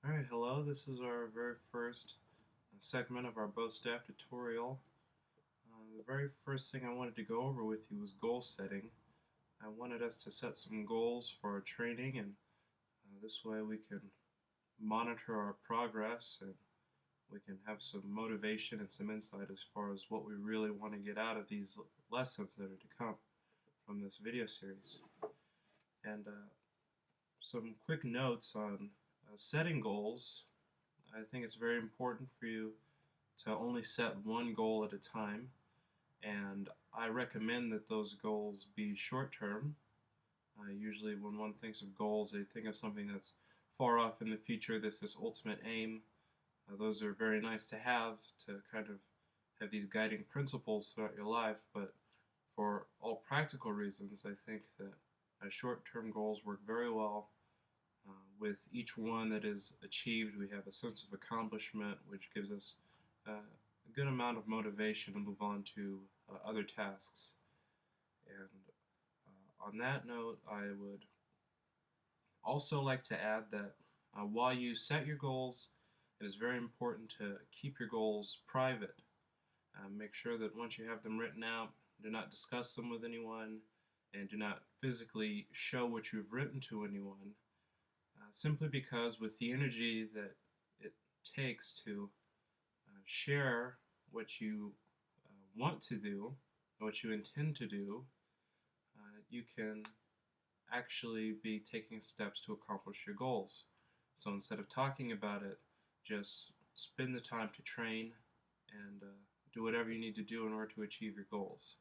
Alright, hello. This is our very first segment of our bow staff tutorial. The very first thing I wanted to go over with you was goal setting. I wanted us to set some goals for our training, and this way we can monitor our progress and we can have some motivation and some insight as far as what we really want to get out of these lessons that are to come from this video series. And some quick notes on setting goals. I think it's very important for you to only set one goal at a time, and I recommend that those goals be short term. Usually when one thinks of goals, they think of something that's far off in the future, this ultimate aim. Those are very nice to have kind of have these guiding principles throughout your life, but for all practical reasons, I think that short-term goals work very well. With each one that is achieved, we have a sense of accomplishment, which gives us a good amount of motivation to move on to other tasks. And on that note, I would also like to add that while you set your goals, it is very important to keep your goals private. Make sure that once you have them written out, do not discuss them with anyone, and do not physically show what you've written to anyone, simply because with the energy that it takes to share what you want to do, what you intend to do, you can actually be taking steps to accomplish your goals. So instead of talking about it, just spend the time to train and do whatever you need to do in order to achieve your goals.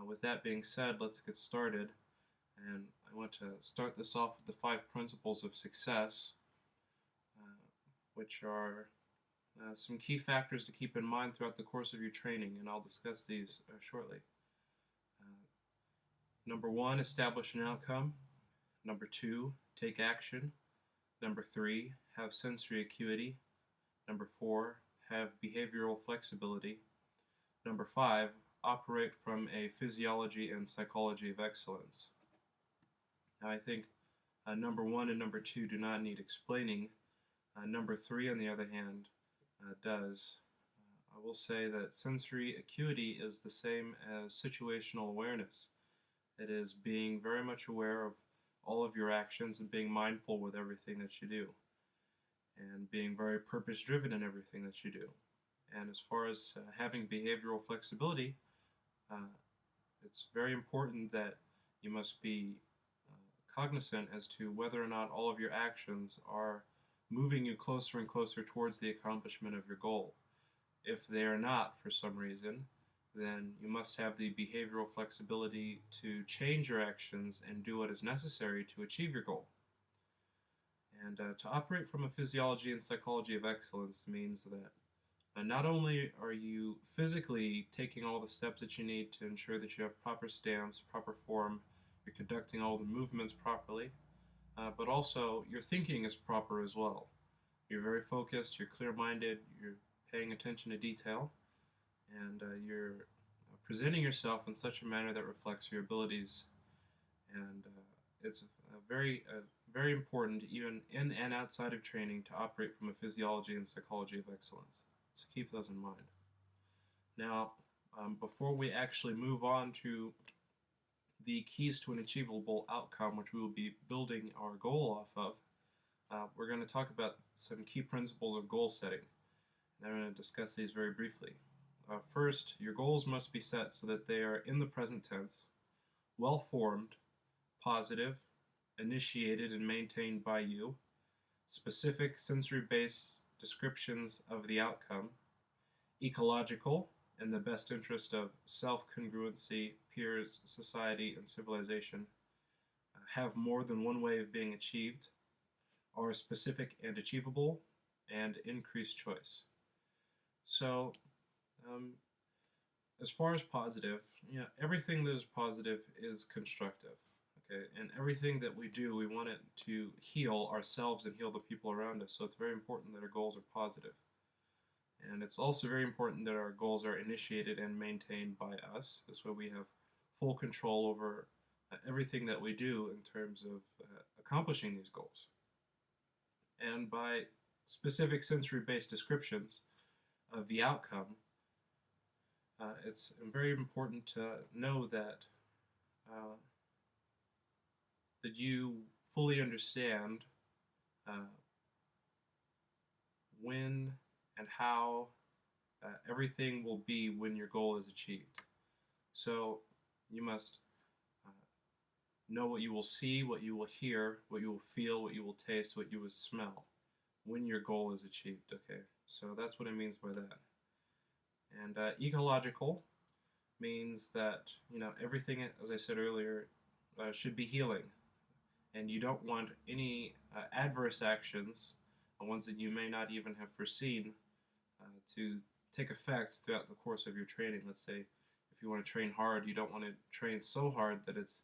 With that being said, let's get started. And I want to start this off with the 5 principles of success, which are some key factors to keep in mind throughout the course of your training, and I'll discuss these shortly. Number 1, establish an outcome. Number 2, take action. Number 3, have sensory acuity. Number 4, have behavioral flexibility. Number 5, operate from a physiology and psychology of excellence. Now I think number 1 and number 2 do not need explaining. Number 3, on the other hand, does. I will say that sensory acuity is the same as situational awareness. It is being very much aware of all of your actions and being mindful with everything that you do, and being very purpose-driven in everything that you do. And as far as having behavioral flexibility, it's very important that you must be cognizant as to whether or not all of your actions are moving you closer and closer towards the accomplishment of your goal. If they are not, for some reason, then you must have the behavioral flexibility to change your actions and do what is necessary to achieve your goal. And to operate from a physiology and psychology of excellence means that not only are you physically taking all the steps that you need to ensure that you have proper stance, proper form, you're conducting all the movements properly, but also your thinking is proper as well. You're very focused, you're clear-minded, you're paying attention to detail, and you're presenting yourself in such a manner that reflects your abilities. And it's very important, even in and outside of training, to operate from a physiology and psychology of excellence. So keep those in mind. Now, before we actually move on to the keys to an achievable outcome, which we will be building our goal off of, we're going to talk about some key principles of goal setting. And I'm going to discuss these very briefly. First, your goals must be set so that they are in the present tense, well-formed, positive, initiated and maintained by you, specific sensory-based descriptions of the outcome, ecological, in the best interest of self-congruency, peers, society, and civilization, have more than one way of being achieved, are specific and achievable, and increase choice. So, as far as positive, everything that is positive is constructive. Okay, and everything that we do, we want it to heal ourselves and heal the people around us. So it's very important that our goals are positive. And it's also very important that our goals are initiated and maintained by us. This way we have full control over everything that we do in terms of accomplishing these goals. And by specific sensory-based descriptions of the outcome, it's very important to know uh, that you fully understand uh, when and how everything will be when your goal is achieved. So you must uh, know what you will see, what you will hear, what you will feel, what you will taste, what you will smell when your goal is achieved. Okay, so that's what it means by that. And ecological means that everything, as I said earlier, should be healing, and you don't want any adverse actions, ones that you may not even have foreseen, to take effect throughout the course of your training. Let's say if you want to train hard, you don't want to train so hard that it's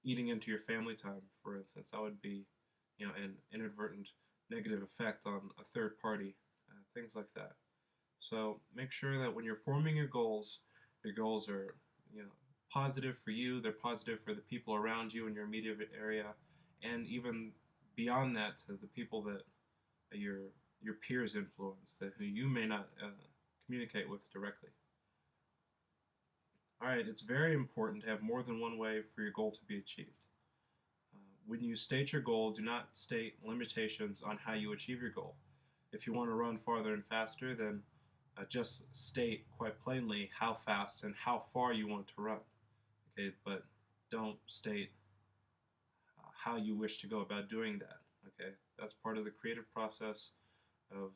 eating into your family time, for instance. That would be, an inadvertent negative effect on a third party, things like that. So make sure that when you're forming your goals are, positive for you. They're positive for the people around you in your immediate area, and even beyond that to the people that your your peers influence, that who you may not communicate with directly. All right, it's very important to have more than one way for your goal to be achieved. When you state your goal, do not state limitations on how you achieve your goal. If you want to run farther and faster, then just state quite plainly how fast and how far you want to run. Okay, but don't state how you wish to go about doing that. Okay, that's part of the creative process of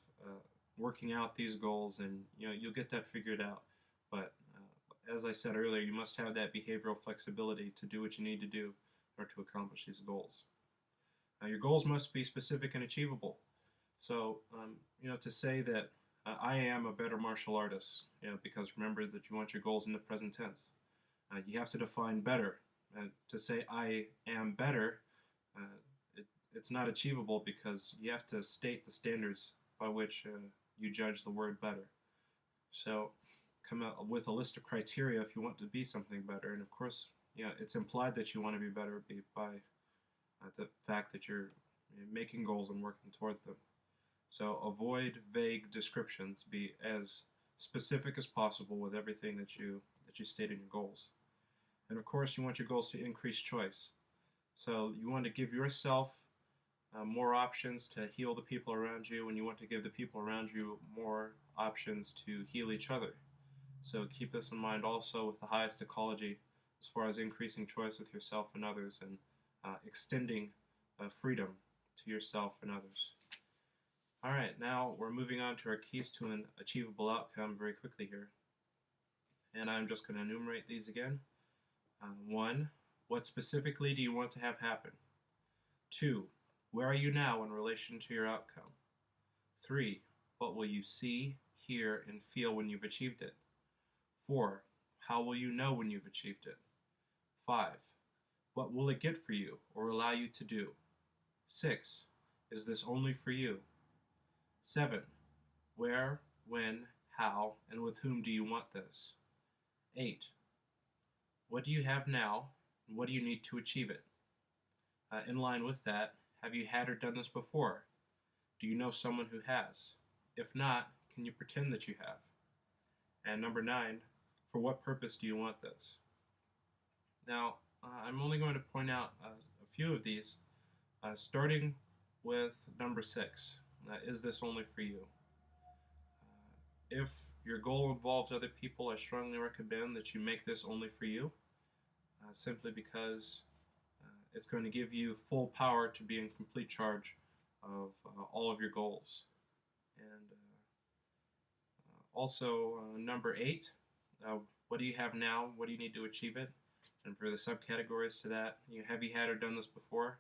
working out these goals, and you'll get that figured out. But as I said earlier, you must have that behavioral flexibility to do what you need to do in order to accomplish these goals. Now, your goals must be specific and achievable. So, to say that I am a better martial artist, because remember that you want your goals in the present tense. You have to define better. To say I am better, it's not achievable because you have to state the standards by which you judge the word better. So come out with a list of criteria if you want to be something better. And of course, it's implied that you want to be better by the fact that you're making goals and working towards them. So avoid vague descriptions. Be as specific as possible with everything that you state in your goals. And of course, you want your goals to increase choice. So you want to give yourself more options to heal the people around you, and you want to give the people around you more options to heal each other. So keep this in mind also with the highest ecology as far as increasing choice with yourself and others, and extending freedom to yourself and others. All right, now we're moving on to our keys to an achievable outcome very quickly here. And I'm just going to enumerate these again. 1, what specifically do you want to have happen? 2, where are you now in relation to your outcome? 3, what will you see, hear, and feel when you've achieved it? 4, how will you know when you've achieved it? 5, what will it get for you or allow you to do? 6, is this only for you? 7, where, when, how, and with whom do you want this? 8, what do you have now, and what do you need to achieve it? In line with that, have you had or done this before? Do you know someone who has? If not, can you pretend that you have? And number 9, for what purpose do you want this? Now, I'm only going to point out a few of these, starting with number 6. Is this only for you? If your goal involves other people, I strongly recommend that you make this only for you, simply because it's going to give you full power to be in complete charge of all of your goals. And also, number 8, what do you have now? What do you need to achieve it? And for the subcategories to that, have you had or done this before?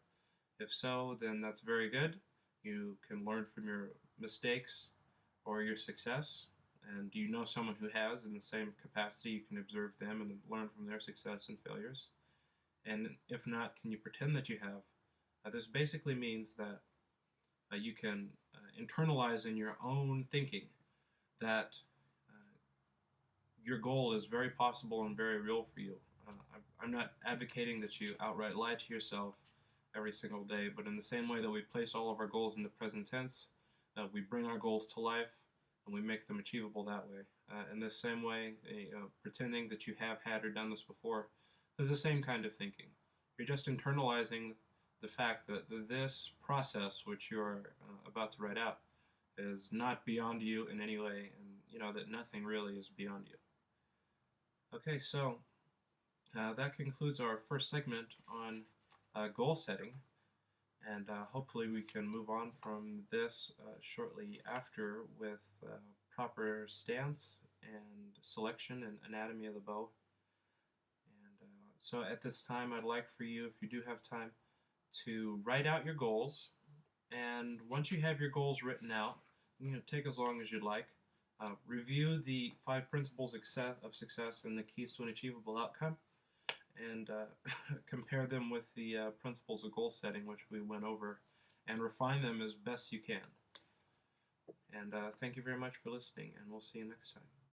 If so, then that's very good. You can learn from your mistakes or your success. And do you know someone who has in the same capacity? You can observe them and learn from their success and failures. And if not, can you pretend that you have? This basically means that you can internalize in your own thinking that your goal is very possible and very real for you. I'm not advocating that you outright lie to yourself every single day, but in the same way that we place all of our goals in the present tense, we bring our goals to life and we make them achievable that way. In this same way, pretending that you have had or done this before is the same kind of thinking. You're just internalizing the fact that this process, which you're about to write out, is not beyond you in any way, and that nothing really is beyond you. Okay, so that concludes our first segment on goal setting, and hopefully we can move on from this shortly after with proper stance and selection and anatomy of the bow. And so at this time, I'd like for you, if you do have time, to write out your goals. And once you have your goals written out, take as long as you'd like. Review the 5 principles of success and the keys to an achievable outcome, and compare them with the principles of goal setting, which we went over, and refine them as best you can. And thank you very much for listening, and we'll see you next time.